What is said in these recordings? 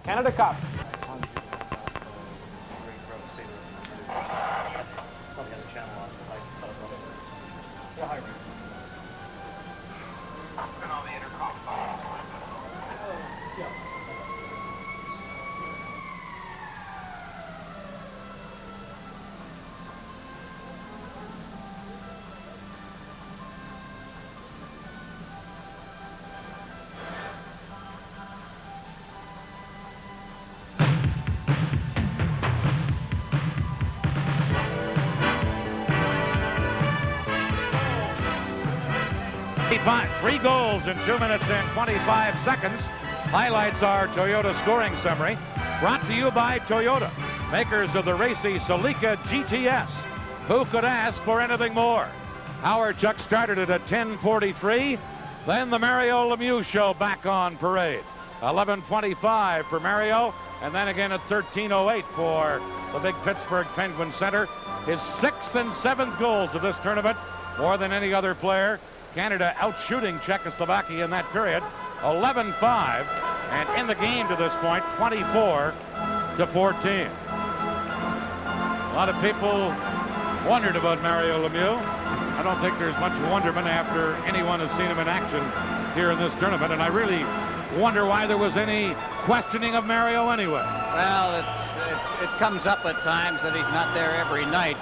Canada Cup. Three goals in 2 minutes and 25 seconds. Highlights our Toyota scoring summary. Brought to you by Toyota, makers of the racy Celica GTS. Who could ask for anything more? Howard Chuck started it at 10:43. Then the Mario Lemieux show back on parade. 11:25 for Mario, and then again at 13:08 for the big Pittsburgh Penguin center. His 6th and 7th goals of this tournament, more than any other player. Canada outshooting Czechoslovakia in that period, 11-5, and in the game to this point, 24-14. A lot of people wondered about Mario Lemieux. I don't think there's much wonderment after anyone has seen him in action here in this tournament, and I really wonder why there was any questioning of Mario anyway. Well, it comes up at times that he's not there every night,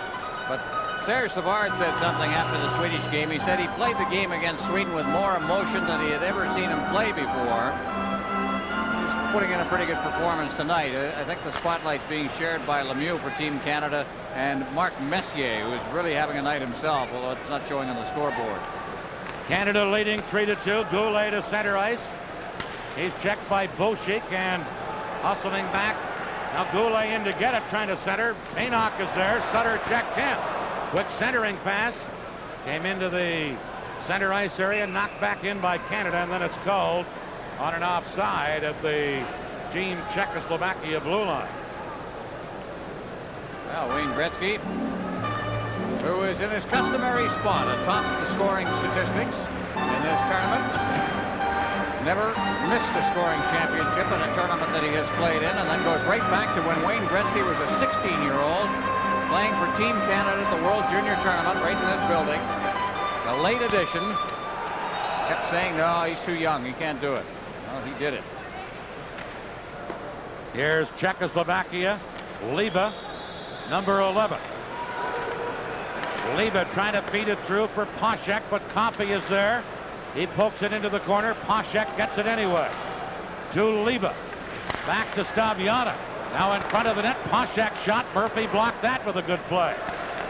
but Serge Savard said something after the Swedish game. He said he played the game against Sweden with more emotion than he had ever seen him play before. He's putting in a pretty good performance tonight. I think the spotlight's being shared by Lemieux for Team Canada and Mark Messier, who is really having a night himself, although it's not showing on the scoreboard. Canada leading 3-2. Goulet to center ice. He's checked by Boschik and hustling back. Now Goulet in to get it, trying to center. Paynock is there. Sutter checked him. Quick centering pass. Came into the center ice area, knocked back in by Canada, and then it's called on an offside at the Team Czechoslovakia blue line. Well, Wayne Gretzky, who is in his customary spot atop the scoring statistics in this tournament, never missed a scoring championship in a tournament that he has played in, and then goes right back to when Wayne Gretzky was a 16-year-old playing for Team Canada at the World Junior Tournament right in this building. The late edition. Kept saying, no, he's too young. He can't do it. Well, he did it. Here's Czechoslovakia. Liba, number 11. Liba trying to feed it through for Poshek, but Coffey is there. He pokes it into the corner. Poshek gets it anyway. To Liba. Back to Staviana. Now in front of the net. Poshek shot. Murphy blocked that with a good play.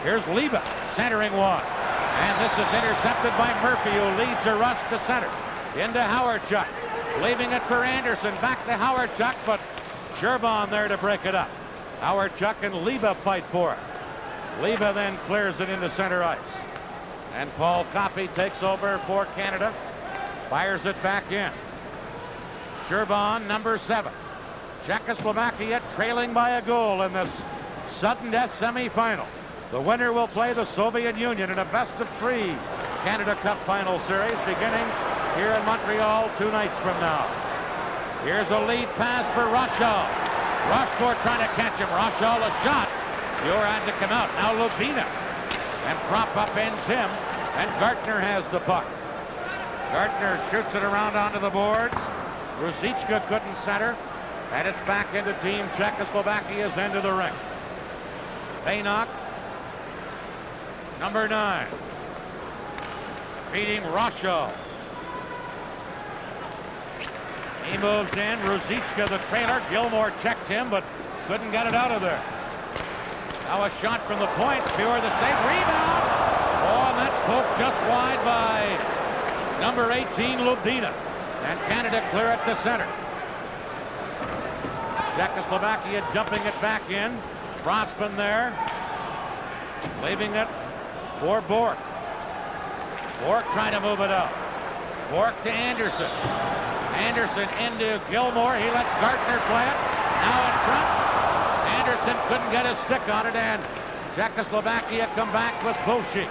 Here's Liba centering one. And this is intercepted by Murphy, who leads a rush to center. Into Howard-Chuck. Leaving it for Anderson. Back to Howard-Chuck, but Sherban there to break it up. Howard-Chuck and Liba fight for it. Liba then clears it into center ice. And Paul Coffey takes over for Canada. Fires it back in. Sherban, number 7. Czechoslovakia trailing by a goal in this sudden death semifinal. The winner will play the Soviet Union in a best-of-3 Canada Cup final series beginning here in Montreal 2 nights from now. Here's a lead pass for Rochal. Rochefort trying to catch him. Rochal a shot. Dior had to come out. Now Lubina. And prop up ends him. And Gartner has the puck. Gartner shoots it around onto the boards. Ruzicka couldn't center. And it's back into Team Czechoslovakia's end of the ring. Paynock, number 9. Beating Rochal. He moves in. Ruzicka, the trailer. Gilmore checked him, but couldn't get it out of there. Now a shot from the point. Pure the save. Rebound. Oh, and that's poked just wide by number 18, Lubina. And Canada clear it to center. Czechoslovakia dumping it back in. Frostman there. Leaving it for Bork. Bork trying to move it out. Bork to Anderson. Anderson into Gilmore. He lets Gartner play it. Now in front. Anderson couldn't get his stick on it, and Czechoslovakia come back with Boschik.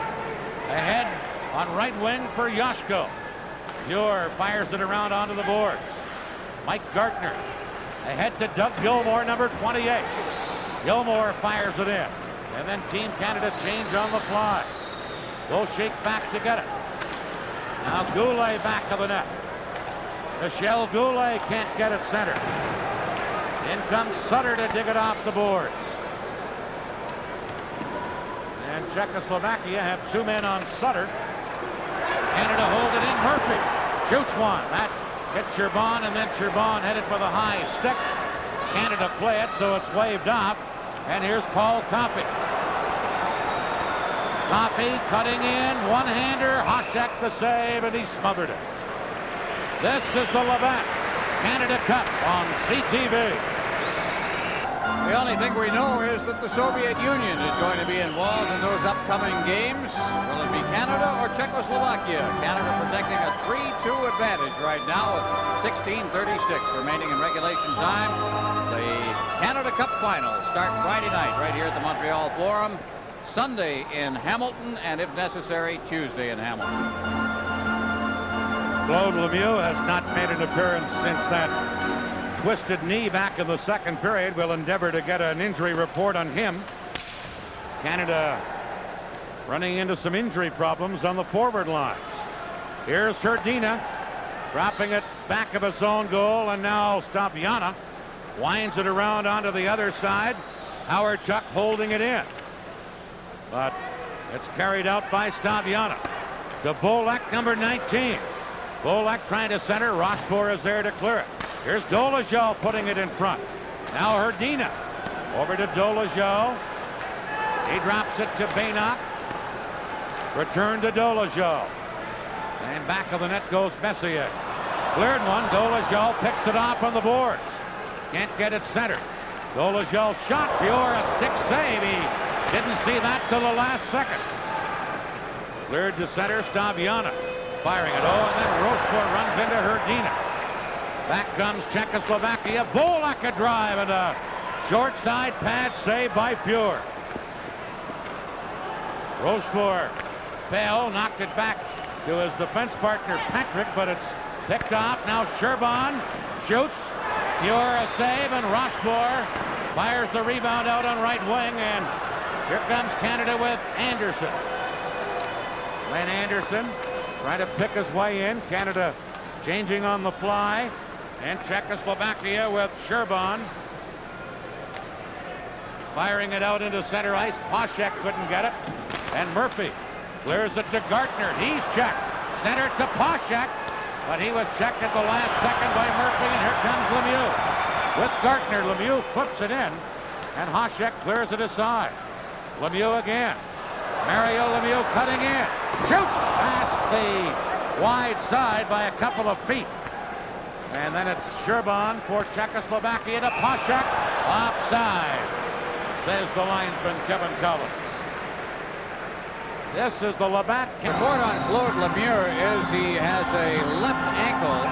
Ahead on right wing for Yoshko. Pure fires it around onto the boards. Mike Gartner Ahead to Doug Gilmour, number 28. Gilmour fires it in. And then Team Canada change on the fly. Go shake back to get it. Now Goulet back of the net. Michel Goulet can't get it center. In comes Sutter to dig it off the boards. And Czechoslovakia have 2 men on Sutter. Canada hold it in. Murphy shoots one. That hit Cherbon, and then Cherbon headed for the high stick. Canada play it, so it's waved off. And here's Paul Coffey. Coffey cutting in, one-hander. Hasek the save, and he smothered it. This is the Labatt Canada Cup on CTV. The only thing we know is that the Soviet Union is going to be involved in those upcoming games. Will it be Canada or Czechoslovakia? Canada protecting a 3-2 advantage right now with 16:36 remaining in regulation time. The Canada Cup finals start Friday night right here at the Montreal Forum. Sunday in Hamilton, and if necessary, Tuesday in Hamilton. Claude Lemieux has not made an appearance since that twisted knee back in the second period. We'll endeavor to get an injury report on him. Canada running into some injury problems on the forward lines. Here's Hrdina dropping it back of his own goal, and now Stabiana winds it around onto the other side. Howard-Chuck holding it in, but it's carried out by Stabiana to Bolek, number 19. Bolek trying to center. Rochefort is there to clear it. Here's Dolezal putting it in front. Now Hrdina over to Dolezal. He drops it to Baynock. Return to Dolezal. And back of the net goes Messier. Cleared one. Dolezal picks it off on the boards. Can't get it centered. Dolezal shot. Pure a stick save. He didn't see that till the last second. Cleared to center. Stabiana firing it. Oh, and then Rochefort runs into Hrdina. Back comes Czechoslovakia. Bolek a drive and a short side pad save by Pure. Rochefort fell, knocked it back to his defense partner Patrick, but it's picked off. Now Cherbon shoots. Pure a save, and Rochefort fires the rebound out on right wing, and here comes Canada with Anderson. Glenn Anderson trying to pick his way in. Canada changing on the fly. And Czechoslovakia with Cherbon firing it out into center ice. Poshek couldn't get it. And Murphy clears it to Gartner. He's checked. Center to Poshek. But he was checked at the last second by Murphy. And here comes Lemieux. With Gartner, Lemieux flips it in. And Hasek clears it aside. Lemieux again. Mario Lemieux cutting in. Shoots past the wide side by a couple of feet. And then it's Cherbon for Czechoslovakia to Poshek. Offside, says the linesman Kevin Collins. This is the Labatt. Report on Claude Lemieux is he has a left ankle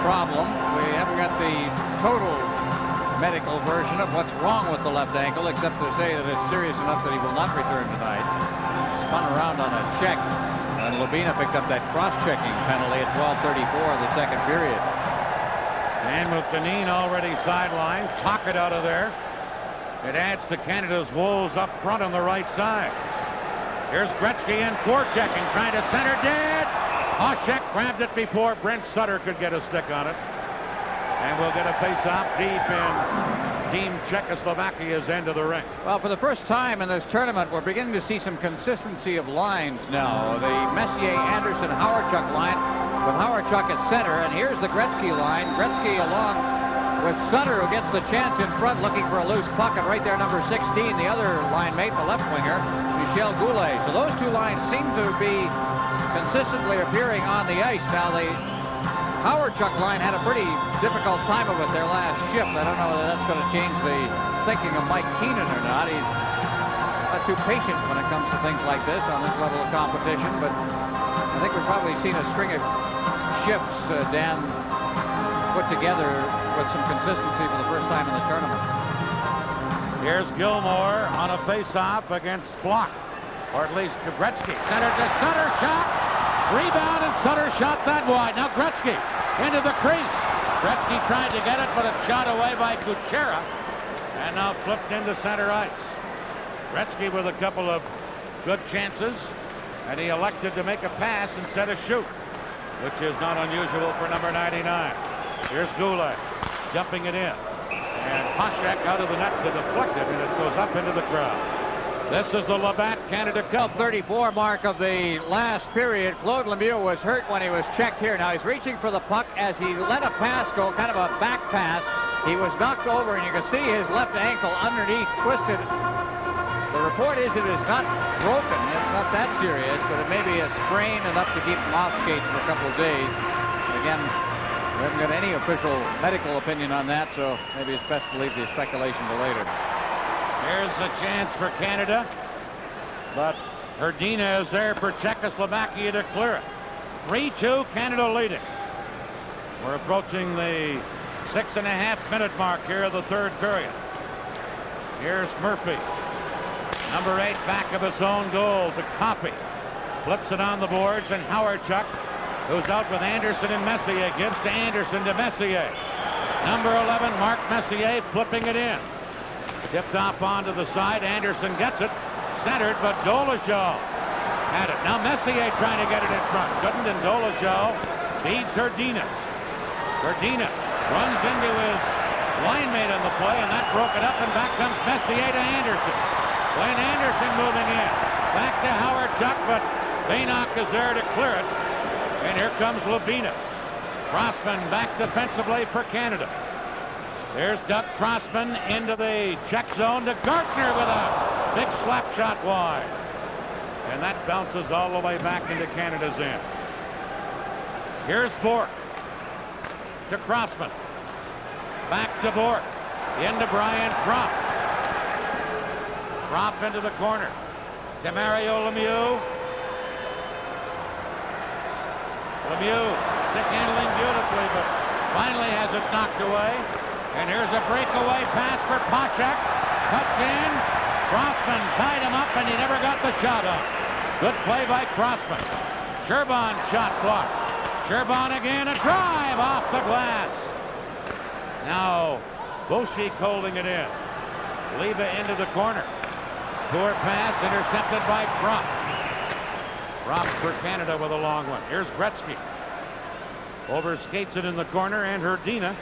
problem. We haven't got the total medical version of what's wrong with the left ankle, except to say that it's serious enough that he will not return tonight. Spun around on a check, and Labina picked up that cross-checking penalty at 12:34 of the second period. And with Dineen already sidelined, talk it out of there. It adds to Canada's woes up front on the right side. Here's Gretzky and forechecking, trying to center dead. Hasek grabbed it before Brent Sutter could get a stick on it. And we'll get a face-off deep in Team Czechoslovakia's end of the ring. Well, for the first time in this tournament, we're beginning to see some consistency of lines now. The Messier-Anderson-Howard-Chuck line with Howard-Chuck at center, and here's the Gretzky line. Gretzky along with Sutter, who gets the chance in front looking for a loose puck, and right there number 16, the other line mate, the left winger, Michel Goulet. So those two lines seem to be consistently appearing on the ice. Now the Howard-Chuck line had a pretty difficult time of it their last shift. I don't know whether that's going to change the thinking of Mike Keenan or not. He's not too patient when it comes to things like this on this level of competition, but I think we've probably seen a string of shifts, Dan, put together with some consistency for the first time in the tournament. Here's Gilmour on a face-off against Block, or at least Gretzky. Center to Sutter, shot. Rebound, and Sutter shot that wide. Now Gretzky into the crease. Gretzky tried to get it, but it's shot away by Kuchera. And now flipped into center ice. Gretzky with a couple of good chances, and he elected to make a pass instead of shoot, which is not unusual for number 99. Here's Goulet jumping it in, and Poshak out of the net to deflect it, and it goes up into the crowd. This is the Labatt Canada Cup. 34 mark of the last period. Claude Lemieux was hurt when he was checked here. Now he's reaching for the puck as he let a pass go, kind of a back pass. He was knocked over, and you can see his left ankle underneath twisted. The report is it is not broken. It's not that serious, but it may be a sprain enough to keep him off skates for a couple of days. Again, we haven't got any official medical opinion on that, so maybe it's best to leave the speculation to later. Here's a chance for Canada, but Hrdina is there for Czechoslovakia to clear it. 3-2, Canada leading. We're approaching the 6.5-minute mark here of the third period. Here's Murphy. Number 8 back of his own goal to Coffey. Flips it on the boards, and Howardchuk, who's out with Anderson and Messier, gives to Anderson to Messier. Number 11, Mark Messier, flipping it in. Tipped off onto the side. Anderson gets it. Centered, but Dolezal had it. Now Messier trying to get it in front. Couldn't, and Dolezal feeds Hrdina. Hrdina runs into his line mate on the play, and that broke it up, and back comes Messier to Anderson. Wayne Anderson moving in. Back to Howardchuk, but Baynock is there to clear it. And here comes Labina. Crossman back defensively for Canada. There's Doug Crossman into the check zone to Gartner with a big slap shot wide. And that bounces all the way back into Canada's end. Here's Bourque to Crossman. Back to Bourque. Into Brian Propp. Propp into the corner. To Mario Lemieux. Lemieux stick handling beautifully, but finally has it knocked away. And here's a breakaway pass for Poshak. Cuts in. Crossman tied him up, and he never got the shot up. Good play by Crossman. Sherban shot blocked. Sherban again, a drive off the glass. Now Boschik holding it in. Leva into the corner. Poor pass intercepted by Propp. Propp for Canada with a long one. Here's Gretzky. Overskates it in the corner, and Hrdina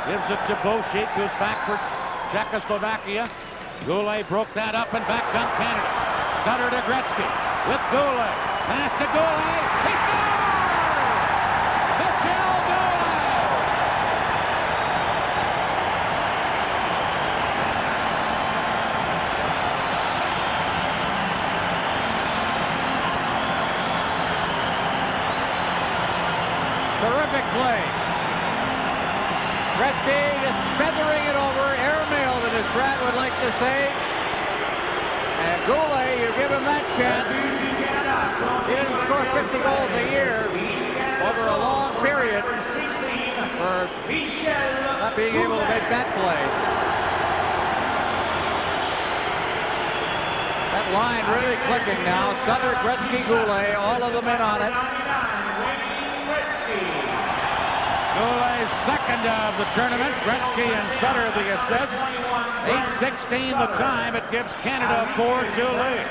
gives it to Boschik, who's back for Czechoslovakia. Goulet broke that up, and back comes Canada. Sutter to Gretzky with Goulet. Pass to Goulet. He scores! Michel Goulet! Terrific play. Gretzky just feathering it over, airmailed it, as Brad would like to say. And Goulet, you give him that chance. He didn't score 50 goals a year over a long period for not being able to make that play. That line really clicking now. Sutter, Gretzky, Goulet, all of them in on it. Goulet's second of the tournament. Gretzky and Sutter the assists. 8:16 the time. It gives Canada a 4-2 lead.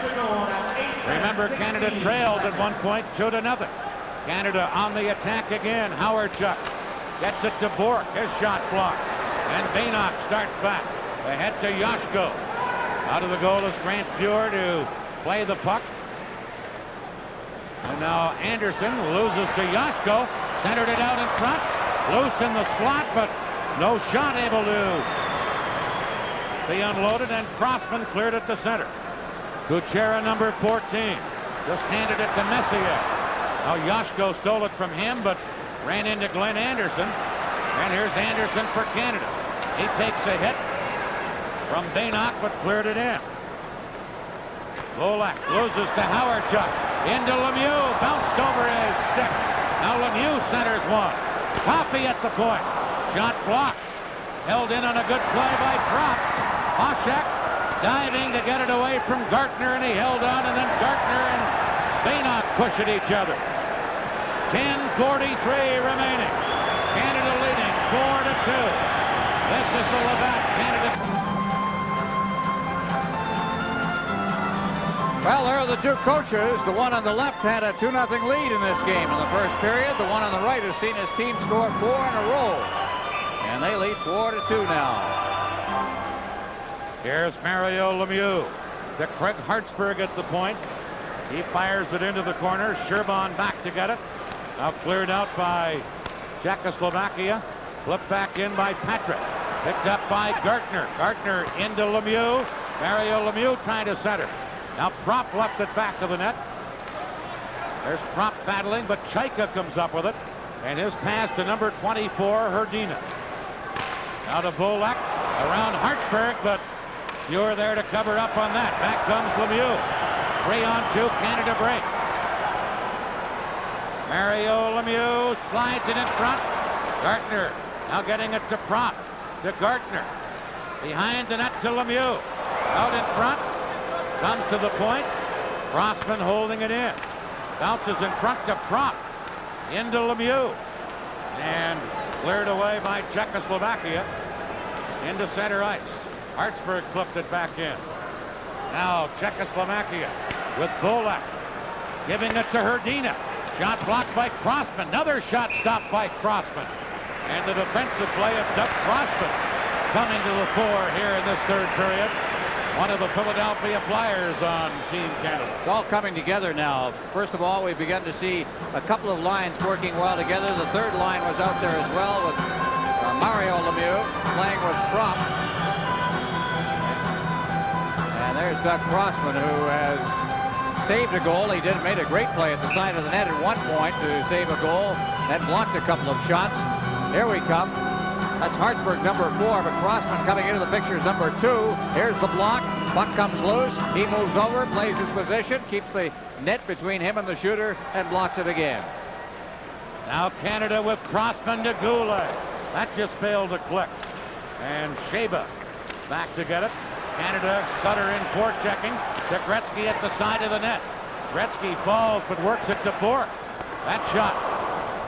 Remember, Canada trailed at one point 2-0. Canada on the attack again. Howardchuk gets it to Bourque. His shot blocked. And Baynock starts back. Ahead to Yashko. Out of the goal is Grant Fuhr to play the puck. And now Anderson loses to Yashko. Centered it out in front. Loose in the slot, but no shot able to be unloaded, and Crossman cleared it to center. Kuchera, number 14, just handed it to Messier. Now Yashko stole it from him, but ran into Glenn Anderson. And here's Anderson for Canada. He takes a hit from Baynock, but cleared it in. Volak loses to Howardchuk. Into Lemieux, bounced over his stick. Now Lemieux centers one. Coffey at the point. Shot blocked. Held in on a good play by Propp. Poshak diving to get it away from Gartner, and he held on, and then Gartner and Baynock push at each other. 10:43 remaining. Canada leading 4-2. This is the Labatt Canada. Well, there are the two coaches. The one on the left had a 2-0 lead in this game in the first period. The one on the right has seen his team score 4 in a row. And they lead 4-2 now. Here's Mario Lemieux. To Craig Hartsburg at the point. He fires it into the corner. Sherban back to get it. Now cleared out by Czechoslovakia. Flipped back in by Patrick. Picked up by Gartner. Gartner into Lemieux. Mario Lemieux trying to center. Now Prop left it back to the net. There's Prop battling, but Chaika comes up with it. And his pass to number 24, Herdina. Now to Bolek around Hartsburg, but you're there to cover up on that. Back comes Lemieux. 3-on-2, Canada break. Mario Lemieux slides it in front. Gartner now getting it to Prop. To Gartner. Behind the net to Lemieux. Out in front. Comes to the point. Crossman holding it in. Bounces in front to Prop. Into Lemieux. And cleared away by Czechoslovakia. Into center ice. Hartsburg flipped it back in. Now Czechoslovakia with Bolek. Giving it to Herdina. Shot blocked by Crossman. Another shot stopped by Crossman. And the defensive play of Doug Crossman coming to the fore here in this third period. One of the Philadelphia Flyers on Team Canada. It's all coming together now. First of all, we've begun to see a couple of lines working well together. The third line was out there as well with Mario Lemieux playing with Prop. And there's Doug Crossman, who has saved a goal. He made a great play at the side of the net at one point to save a goal, then blocked a couple of shots. Here we come. That's Hartsburg, number 4, but Crossman coming into the picture is number 2. Here's the block. Puck comes loose. He moves over, plays his position, keeps the net between him and the shooter, and blocks it again. Now Canada with Crossman to Goulet. That just failed to click. And Sheba back to get it. Canada, Sutter in forechecking. To Gretzky at the side of the net. Gretzky falls but works it to Bourque. That shot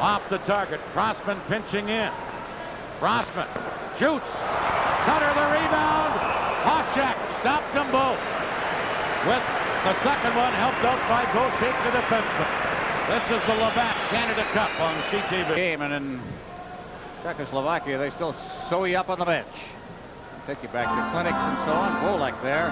off the target. Crossman pinching in. Crossman shoots. Sutter the rebound. Hoshek stopped them both. With the second one helped out by Gaucher, the defenseman. This is the Labatt Canada Cup on CTV. Game, and in Czechoslovakia they still sew you up on the bench. Take you back to clinics and so on. Bolek there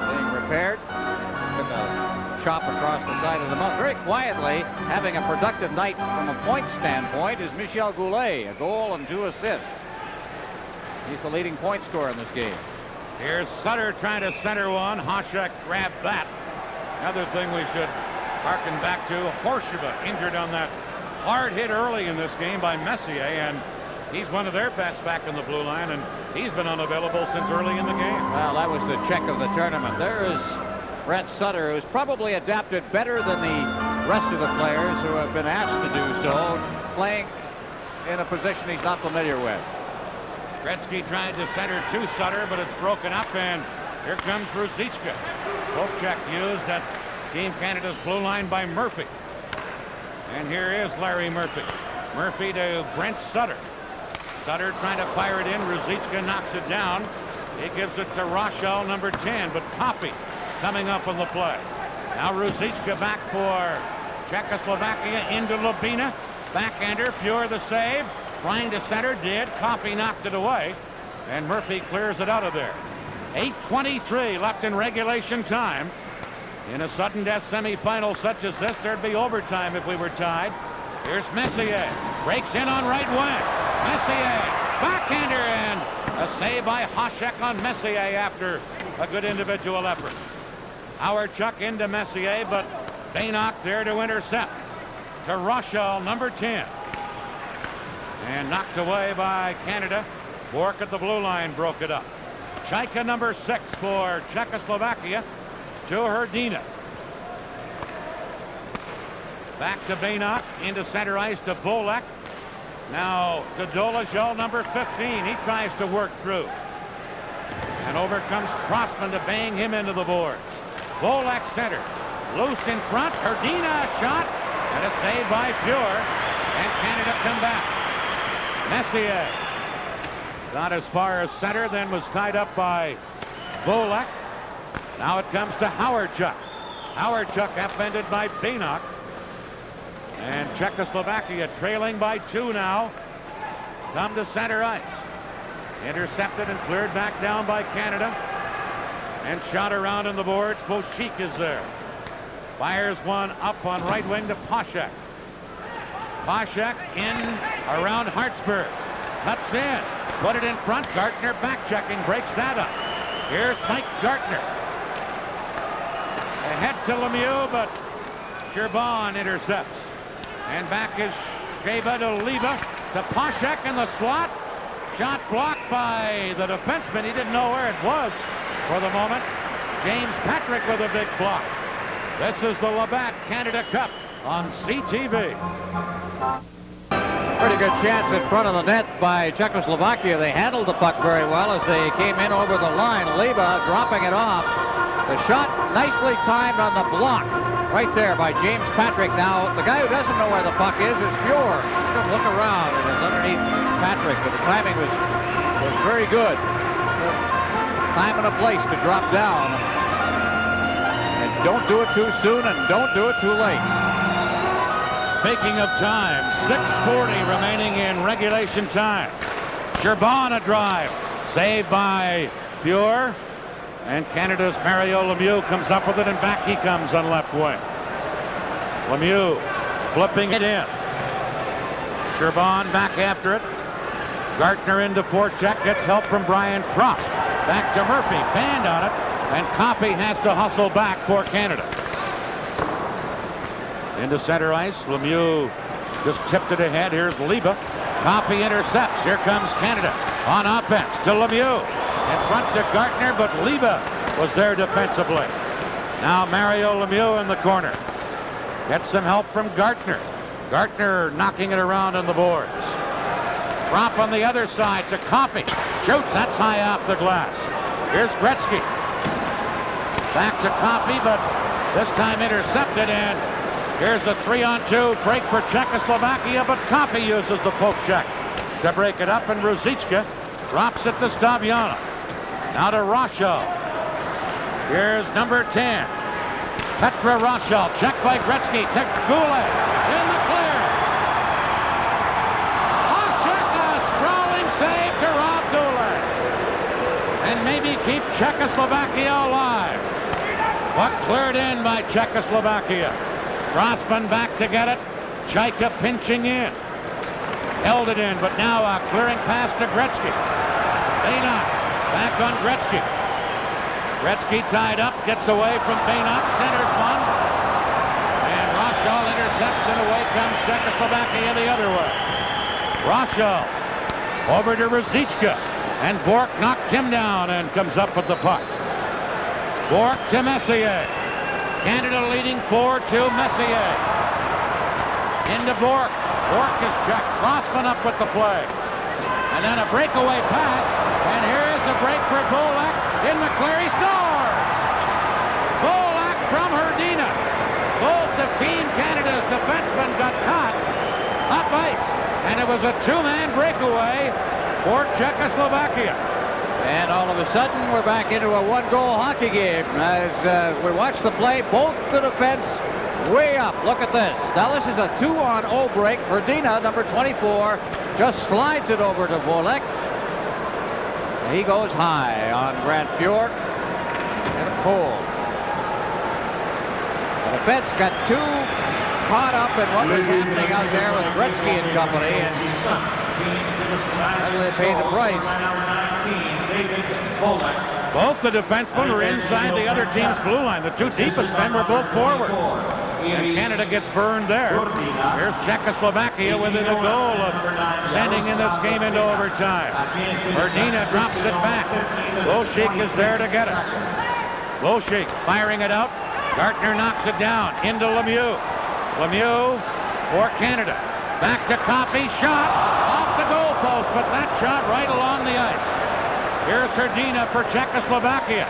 being repaired. Took a chop across the side of the mouth. Very quietly having a productive night from a point standpoint is Michel Goulet. A goal and 2 assists. He's the leading point scorer in this game. Here's Sutter trying to center one. Hoshek grabbed that. Another thing we should harken back to, Horshiba injured on that hard hit early in this game by Messier, and he's one of their best back in the blue line, and he's been unavailable since early in the game. Well, that was the check of the tournament. There is Brent Sutter, who's probably adapted better than the rest of the players who have been asked to do so, playing in a position he's not familiar with. Gretzky trying to center to Sutter, but it's broken up, and here comes Ruzicka. Kopechek used at Team Canada's blue line by Murphy. And here is Larry Murphy. Murphy to Brent Sutter. Sutter trying to fire it in. Ruzicka knocks it down. He gives it to Rochelle, number 10, but Coffey coming up on the play. Now Ruzicka back for Czechoslovakia into Lubina. Backhander, Fuhr the save. Trying to center, did. Coffey knocked it away. And Murphy clears it out of there. 8:23 left in regulation time. In a sudden death semifinal such as this, there'd be overtime if we were tied. Here's Messier. Breaks in on right wing. Messier, backhander, and a save by Hoshek on Messier after a good individual effort. Howard Chuck into Messier, but Baynock there to intercept. To Rochelle, number 10. And knocked away by Canada. Bourque at the blue line broke it up. Chaika, number 6 for Czechoslovakia. To Herdina. Back to Baynock. Into center ice to Bolek. Now to Dolezal, number 15. He tries to work through. And over comes Crossman to bang him into the boards. Bolek center. Loose in front. Herdina a shot. And a save by Fuhr. And Canada come back. Messier got as far as center, then was tied up by Volek. Now it comes to Howardchuk. Howardchuk upended by Bannock. And Czechoslovakia trailing by 2 now. Come to center ice. Intercepted and cleared back down by Canada. And shot around on the boards. Boschik is there. Fires one up on right wing to Poshak. Poshak in around Hartsburg. Cuts in. Put it in front. Gartner back checking. Breaks that up. Here's Mike Gartner. Ahead to Lemieux, but Sherbon intercepts. And back is Sheba to Leva to Poshak in the slot. Shot blocked by the defenseman. He didn't know where it was for the moment. James Patrick with a big block. This is the Labatt Canada Cup on CTV. Pretty good chance in front of the net by Czechoslovakia. They handled the puck very well as they came in over the line. Leva dropping it off. The shot nicely timed on the block right there by James Patrick. Now, the guy who doesn't know where the puck is Fjord. He's going to look around, and it's underneath Patrick, but the timing was very good. Time and a place to drop down. And don't do it too soon, and don't do it too late. Speaking of time, 6:40 remaining in regulation time. Sherbon a drive. Saved by Fuhr. And Canada's Mario Lemieux comes up with it, and back he comes on left wing. Lemieux flipping it in. Sherbon back after it. Gartner into forecheck. Gets help from Brian Propp. Back to Murphy. Band on it. And Coffey has to hustle back for Canada. Into center ice. Lemieux just tipped it ahead. Here's Leva. Coffey intercepts. Here comes Canada on offense to Lemieux. In front to Gartner, but Leva was there defensively. Now Mario Lemieux in the corner. Gets some help from Gartner. Gartner knocking it around on the boards. Drop on the other side to Coffey. Shoots. That's high off the glass. Here's Gretzky. Back to Coffey, but this time intercepted, and here's a 3-on-2 break for Czechoslovakia, but Coffey uses the poke check to break it up, and Ruzicka drops it to Staviana. Now to Rochel. Here's number 10. Petra Rochel. Check by Gretzky. To Goulet. In the clear. Poshak, a sprawling save to Rob Goulet. And maybe keep Czechoslovakia alive. But cleared in by Czechoslovakia. Grossman back to get it. Chaika pinching in. Held it in, but now a clearing pass to Gretzky. Bannock back on Gretzky. Gretzky tied up, gets away from Bannock, centers one. And Rochel intercepts, and away comes Czechoslovakia the other way. Rochel over to Ruzicka. And Bork knocked him down and comes up with the puck. Bork to Messier. Canada leading 4-2. Messier. Into Bork. Bork is checked. Grossman up with the play. And then a breakaway pass. And here is the break for Volek. In the clear, he scores! Volek from Hrdina. Both of Team Canada's defensemen got caught up ice. And it was a two-man breakaway for Czechoslovakia. And all of a sudden, we're back into a one-goal hockey game. As we watch the play, both the defense way up. Look at this. Now this is a 2-on-0 break. Hrdina, number 24, just slides it over to Volek. He goes high on Grant Fjord. And a pull. The defense got too caught up in what was happening out there with Gretzky and company. And they paid the price. Both the defensemen were inside the other team's blue line. The two deepest men were both forwards. And Canada gets burned there. Here's Czechoslovakia within a goal of sending in this game into overtime. Hrdina drops it back. Boschik is there to get it. Boschik firing it out. Gartner knocks it down into Lemieux. Lemieux for Canada. Back to Coffey. Shot off the goal post, but that shot right along the ice. Here's Hrdina for Czechoslovakia.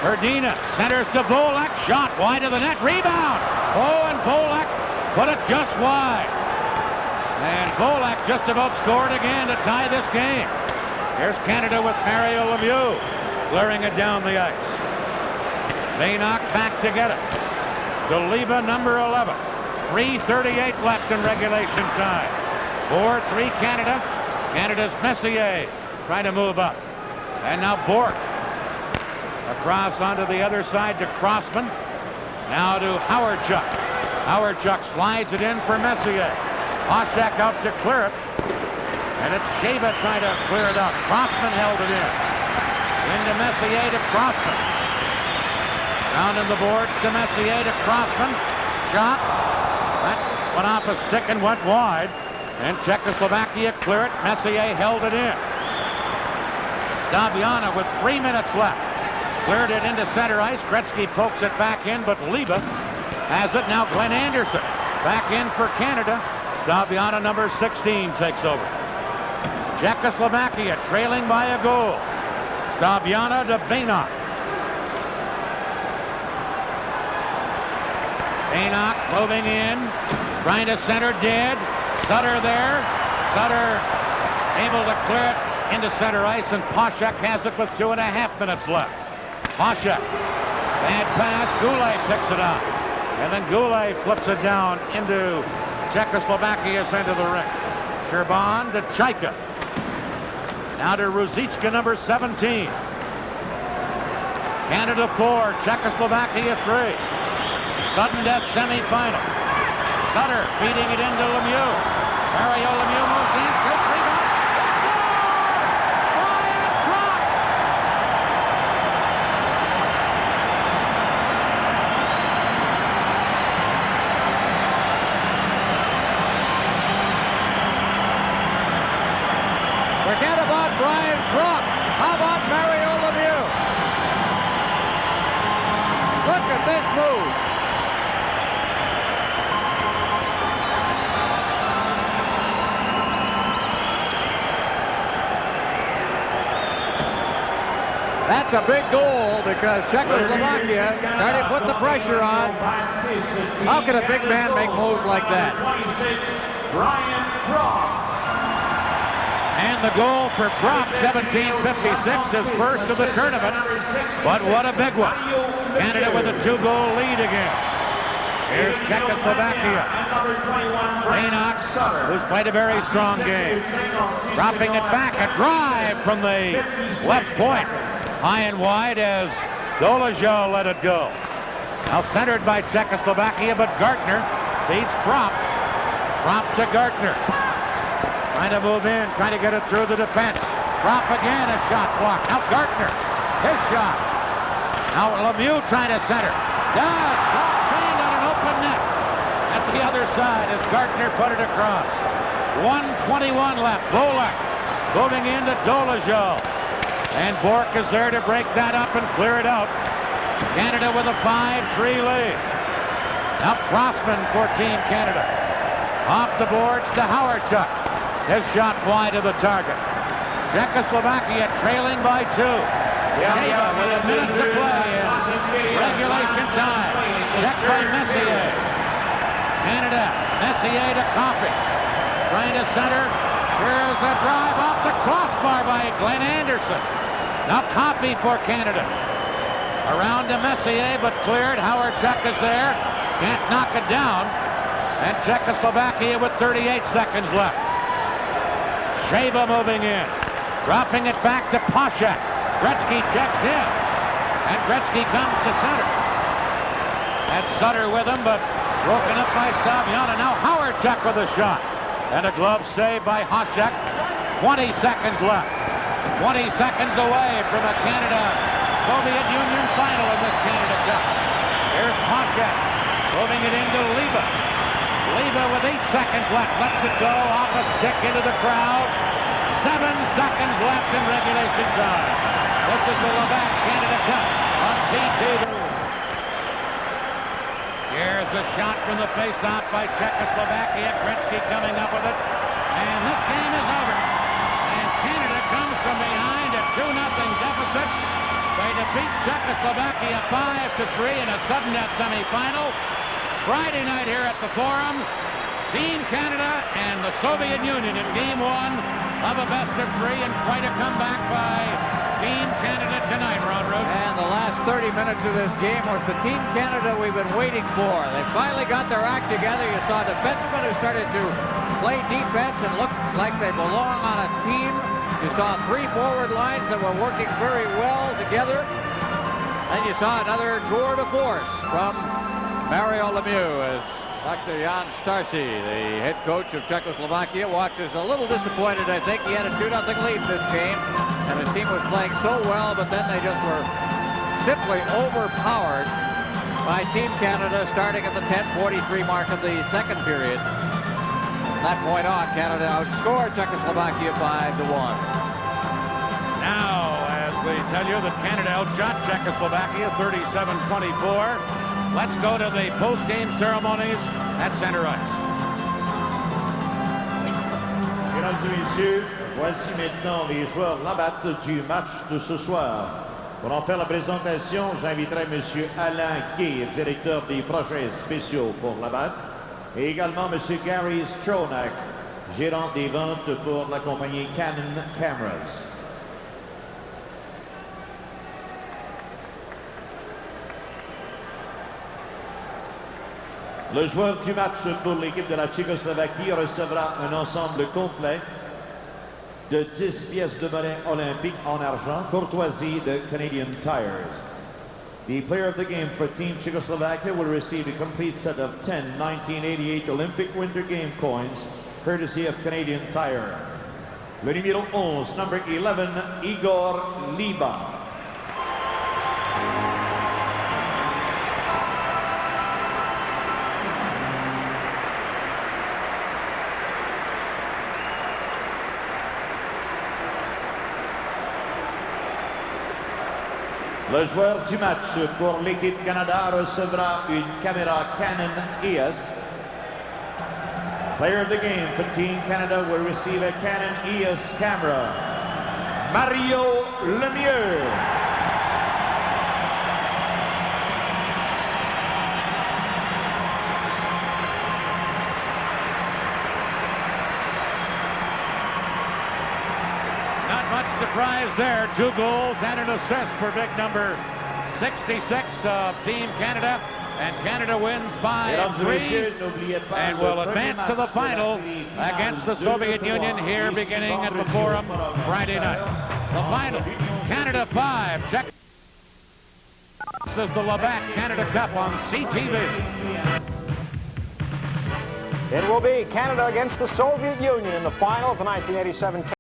Hrdina centers to Volek. Shot wide of the net. Rebound. Oh, and Volek put it just wide. And Volek just about scored again to tie this game. Here's Canada with Mario Lemieux clearing it down the ice. Baynock back to get it. Doliva, number 11. 3:38 left in regulation time. 4-3 Canada. Canada's Messier trying to move up. And now Bork. Across onto the other side to Crossman. Now to Howardchuk. Howardchuk slides it in for Messier. Poshak out to clear it. And it's Shaba trying to clear it up. Crossman held it in. Into Messier to Crossman. Down in the boards to Messier to Crossman. Shot. That went off a stick and went wide. And Czechoslovakia clear it. Messier held it in. Stabiana with 3 minutes left. Cleared it into center ice. Gretzky pokes it back in, but Leva has it. Now Glenn Anderson back in for Canada. Stabiana, number 16, takes over. Czechoslovakia trailing by a goal. Stabiana to Baynock. Baynock moving in. Trying to center dead. Sutter there. Sutter able to clear it into center ice, and Poshak has it with 2.5 minutes left. Poshak. Bad pass. Goulet picks it up. And then Goulet flips it down into Czechoslovakia's end of the ring. Sherban to Chaika. Now to Ruzicka, number 17. Canada 4, Czechoslovakia 3. Sudden death semifinal. Sutter feeding it into Lemieux. Mario Lemieux moves in. Quick rebound. Brian Croc. Forget about Brian Croc. How about Mario Lemieux? Look at this move. That's a big goal because Czechoslovakia started to put the pressure on. How can a big man make moves like that? Brian Croc. And the goal for Croc, 1756, his first of the tournament. But what a big one. Canada with a 2-goal lead again. Here's Czechoslovakia. Baynock, who's played a very strong game. Dropping it back, a drive from the left point. High and wide as Dolezal let it go. Now centered by Czechoslovakia, but Gartner beats Prop. Prop to Gartner. Trying to move in, trying to get it through the defense. Prop again, a shot blocked. Now Gartner, his shot. Now Lemieux trying to center. Does, trained on an open net. At the other side as Gartner put it across. 1:21 left. Volek moving into Dolezal. And Bork is there to break that up and clear it out. Canada with a 5-3 lead. Now Crossman for Team Canada. Off the boards to Howardchuk. His shot wide of the target. Czechoslovakia trailing by 2. Shaba with a minute to play in regulation time. Checked by Messier. Canada, Messier to Coffey. Trying to center. Here's a drive off the crossbar by Glenn Anderson. Now Coffey for Canada. Around to Messier, but cleared. Howardchuk is there. Can't knock it down. And Czechoslovakia with 38 seconds left. Shaba moving in. Dropping it back to Poshak. Gretzky checks in. And Gretzky comes to center. That's Sutter with him, but broken up by Stabiana. Now Howardchuk with a shot. And a glove save by Hoshek. 20 seconds left. 20 seconds away from a Canada-Soviet Union final in this Canada Cup. Here's Hoshek moving it into Leva. Leva with 8 seconds left. Lets it go off a stick into the crowd. 7 seconds left in regulation time. This is the Levac Canada Cup on CTV. Here's a shot from the face-off by Czechoslovakia. Gretzky coming up with it. And this game is over. And Canada comes from behind a 2-0 deficit. They defeat Czechoslovakia 5-3 in a sudden death semifinal. Friday night here at the Forum. Team Canada and the Soviet Union in Game 1 of a best-of-3, and quite a comeback by Team Canada tonight, Ron Root. And the last 30 minutes of this game was the Team Canada we've been waiting for. They finally got their act together. You saw defensemen who started to play defense and look like they belong on a team. You saw 3 forward lines that were working very well together. And you saw another tour de force from Mario Lemieux as Dr. Jan Starcy, the head coach of Czechoslovakia, watches a little disappointed, I think. He had a 2-0 lead this game, and his team was playing so well, but then they just were simply overpowered by Team Canada starting at the 10:43 mark of the second period. From that point on, Canada outscored Czechoslovakia 5-1. Now, as we tell you that Canada outshot Czechoslovakia 37-24. Let's go to the post-game ceremonies at center ice. Mesdames et messieurs, voici maintenant les joueurs Labatt du match de ce soir. Pour en faire la présentation, j'inviterai M. Alain Gay, directeur des projets spéciaux pour Labatt, et également M. Gary Stronach, gérant des ventes pour la compagnie Canon Cameras. Le joueur du match pour l'équipe de la Tchécoslovaquie recevra un ensemble complet de 10 pièces de monnaie olympique en argent, courtoisie de Canadian Tires. The player of the game for Team Czechoslovakia will receive a complete set of 10 1988 Olympic Winter Game coins, courtesy of Canadian Tire. Le numéro 11, number 11, Igor Liba. Le joueur du match pour l'équipe Canada recevra une caméra Canon EOS. Player of the game for Team Canada will receive a Canon EOS camera. Mario Lemieux. Surprise there. 2 goals and an assist for big number 66 of Team Canada. And Canada wins by 3 and will advance to the final against the Soviet Union here beginning at the Forum Friday night. The final, Canada 5, Czech. This is the Labatt Canada Cup on CTV. It will be Canada against the Soviet Union in the final of the 1987